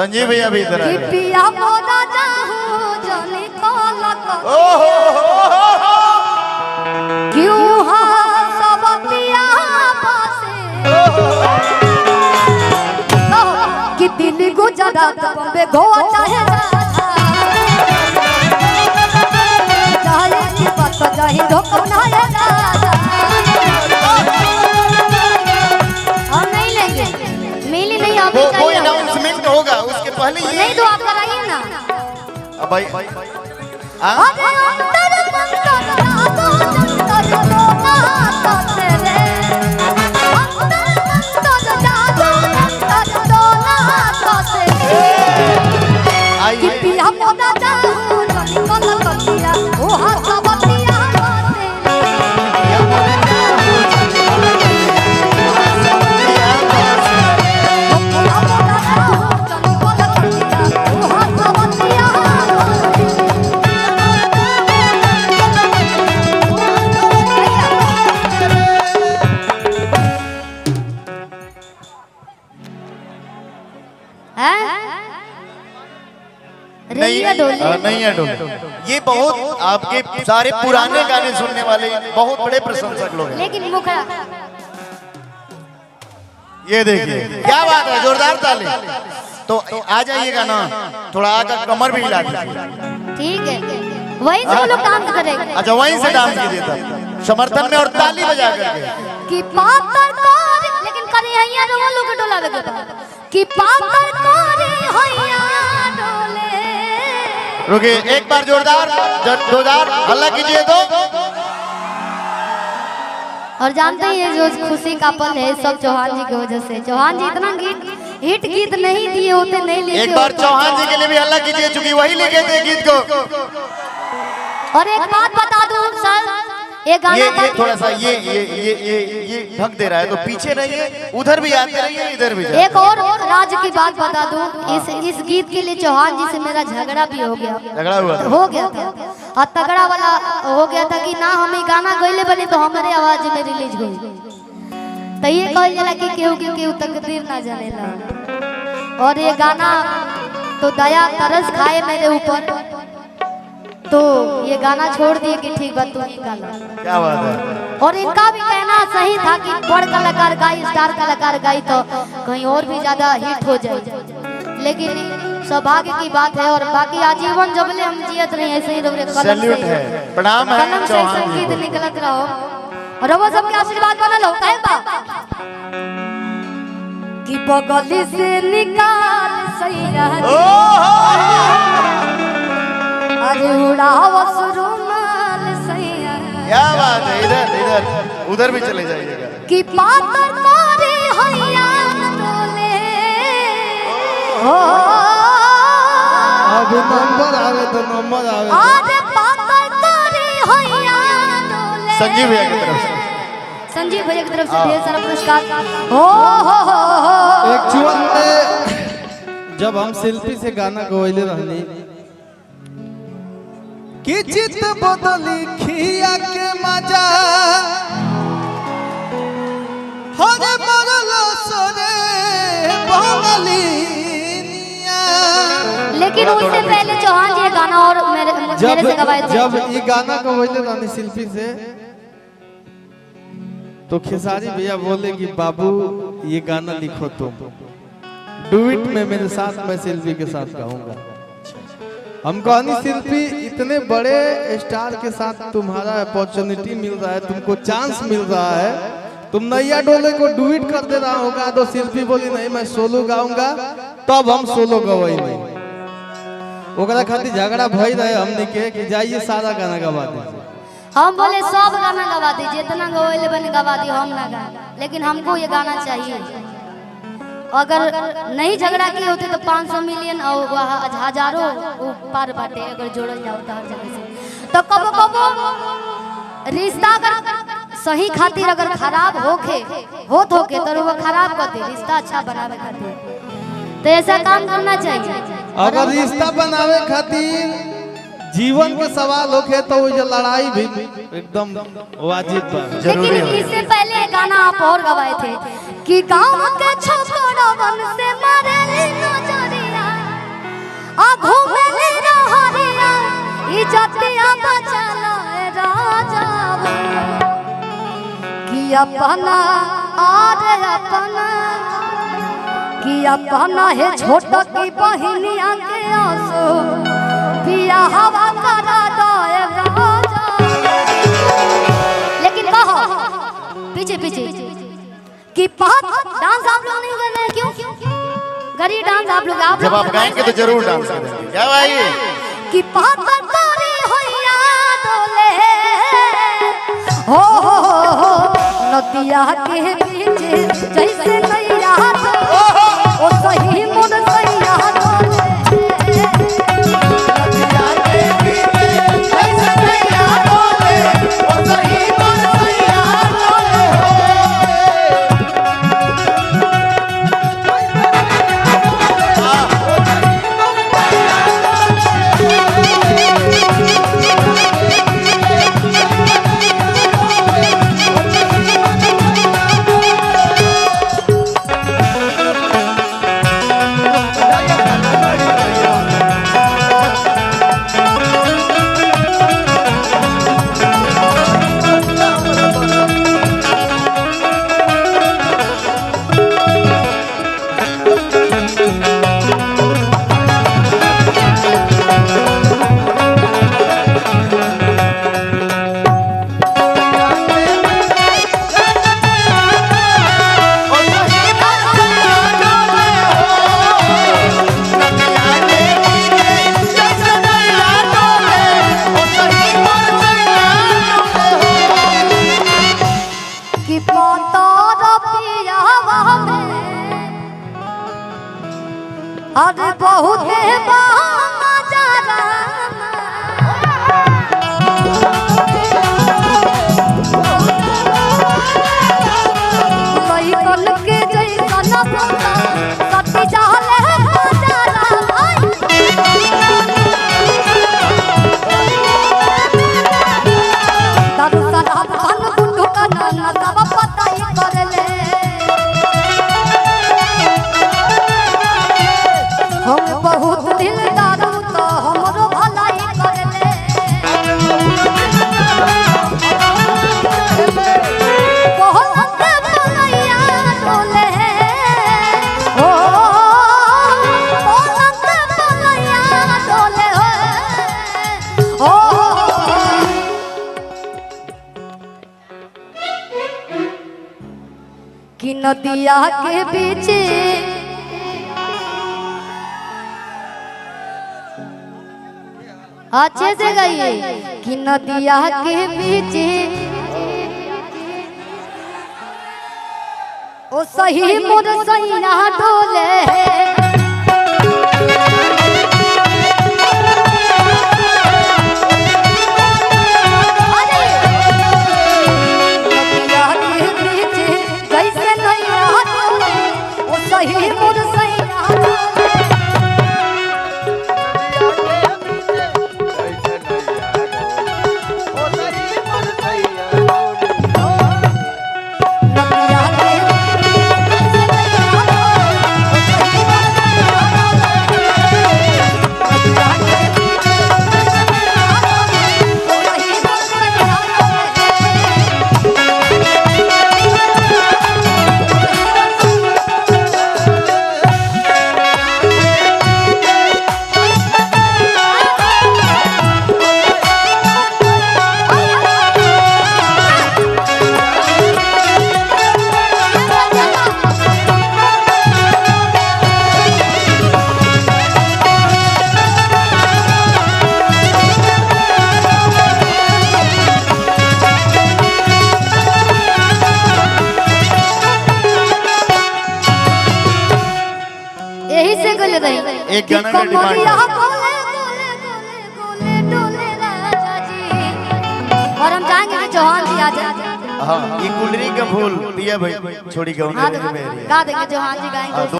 संजीव भैया भी इधर आए। पिया मोदा जाहू जनी कोला क्यों सब पिया पासे कि दिल्ली गुजरात बॉम्बे गोवा चाहे चाहे की बात जाहि धोखा ना हम नहीं लेंगे मिली नहीं अभी वो अनाउंसमेंट होगा उसके पहले ये नहीं तो आप कराइए ना। अब भाई अरे अंतर मंतर जादू जंतर दोना तेरे अंतर मंतर जादू जंतर दोना तेरे कि पिया मोदा जादू जनी कोला कतिया ओ हाथ बतिया नहीं है डोले। ये बहुत आपके सारे पुराने गाने सुनने वाले बहुत बड़े प्रशंसक लोग हैं। लेकिन मुखड़ा ये देखिए क्या बात है, जोरदार ताली। तो आ जाइएगा ना, थोड़ा आकर कमर भी हिला दीजिए। ठीक है वही से लोग काम करेंगे। अच्छा वहीं से डांस कीजिए तब समर्थन में और ताली बजा करके कि पातर करे लेकिन करे हैया रो लोग डोलावे के कि पातर करे हैया डोले। रुकिए एक बार जोरदार हल्ला कीजिए तो। और जानते हैं ये जो खुशी का पल है सब चौहान जी की वजह से। चौहान जी इतना हिट गीत नहीं दिए होते नहीं लिखे। एक बार चौहान जी के लिए भी हल्ला कीजिए क्योंकि वही लिखे थे गीत को। और एक बात बता दूं सर, ये गाना थोड़ा सा ये ढक दे रहा है तो पीछे रहिए, उधर भी आते रहिए इधर भी। एक और राज की बात बता दूं, इस गीत के लिए चौहान जी से मेरा झगड़ा भी हो गया। झगड़ा हुआ था? हो गया था और तगड़ा वाला हो गया था कि ना हम गाना गईले बने तो हमारे आवाज में रिलीज हुई। तो ये कहल जाला कि केहू तकदीर ना जानेला। और ये गाना तो दया तरस खाए मेरे ऊपर, तो ये गाना छोड़ दिए कि ठीक बात तू ही गाना। क्या बात है। और इनका भी कहना सही था कि बड़ कलाकार गाई, स्टार कलाकार गाई तो कहीं और भी ज्यादा हिट हो जाए। लेकिन सौभाग्य की बात है और बाकी आजीवन जबले हम जियत रहे ऐसे ही रहे कलम से प्रणाम है कलम से संगीत निकलत रहो और वो सबके आशीर्वाद बनल हो काहे बा कि बगली से निकाल सैया अरे उड़ावस रुमाल सैया। क्या बात है, इधर उधर भी चले जाइएगा कि पातर करे हैया डोले हो अब नंबर आवे तो नंबर आवे। अरे पातर करे हैया डोले। संजीव भैया की तरफ से संजीव भैया की तरफ से ढेर सारा पुरस्कार। हो एक्चुअल में जब हम शिल्पी से गाना गवैले रहनी कि चित बदली खिया के मजा होरे मरलो सोरे बंगलिनिया। लेकिन उससे पहले चौहान जी गाना और मेरे से गवाए थे। जब ये गाना गवैले रहनी शिल्पी से तो खेसारी भैया बोले कि बाबू ये गाना लिखो तुम डुइट में मेरे साथ, मैं शिल्पी के साथ गाऊंगा। हम कहनी शिल्पी इतने बड़े स्टार के साथ तुम्हारा अपॉर्चुनिटी मिल रहा है, तुमको चांस मिल रहा है, तुम नैया डोले को डुइट कर दे रहा होगा। तो शिल्पी बोली नहीं मैं सोलो गाऊंगा। तब हम सोलो गवाई नहीं ओकरा खातिर झगड़ा भई रहे हमने के कि जाइए सारा गाना गवा दीजिए। हम बोले सब गाना गवा दीजिए, जितना गवाइले बने गवा दी, हम ना गाए, लेकिन हमको ये गाना चाहिए। अगर नहीं झगड़ा किए होते तो 500 मिलियन और हजारों पार बाटे अगर जोड़ल जाओ तो हर जगह से। तो कबो कबो रिश्ता अगर सही खातिर अगर खराब होके तो वो खराब करते रिश्ता अच्छा बनावे खातिर। तो ऐसा काम करना चाहिए। अगर रिश्ता बनावे खातिर जीवन के सवाल होके तो वो लड़ाई भी एकदम वाजिब बा। लेकिन इससे पहले गाना आप और गवाए थे कि गांव के छोकड़वन से मारे नजरिया अपना आरे अपना कि अपना है छोटा की बहिनिया के आंसू पिया हवा करा दे राजा। लेकिन कहो पीछे पीछे कि बहुत डांस आप लोग नहीं कर रहे क्यों? गरीब डांस आप लोग जब आप गाएंगे तो जरूर डांस करेंगे। क्या भाई कि बहुत तोरी होइया डोले हो नदिया के बीच जैसे नैया ओ सही मुद सैया डोले नदिया के बीच जैसे नैया डोले ओ सही मुद सैया डोले। अरे बहुत के जैसा सती चाले हम बहुत दिलदार तो हमरो भलाई करले बहुत भलैया डोले हो बहुत भलैया डोले हो कि नदिया के बीच अच्छे से गाइए कि नदिया के बीच ओ सही मुद सैया डोले नदिया के बीच जैसे नैया डोले ओ सही मुद सैया डोले एक गाना का डिमांड और हम चाहेंगे कि चौहान जी आ जाए। हाँ ये कुलरी का फूल पिया भाई छोड़ी गाँव गा देंगे चौहान जी गाएंगे।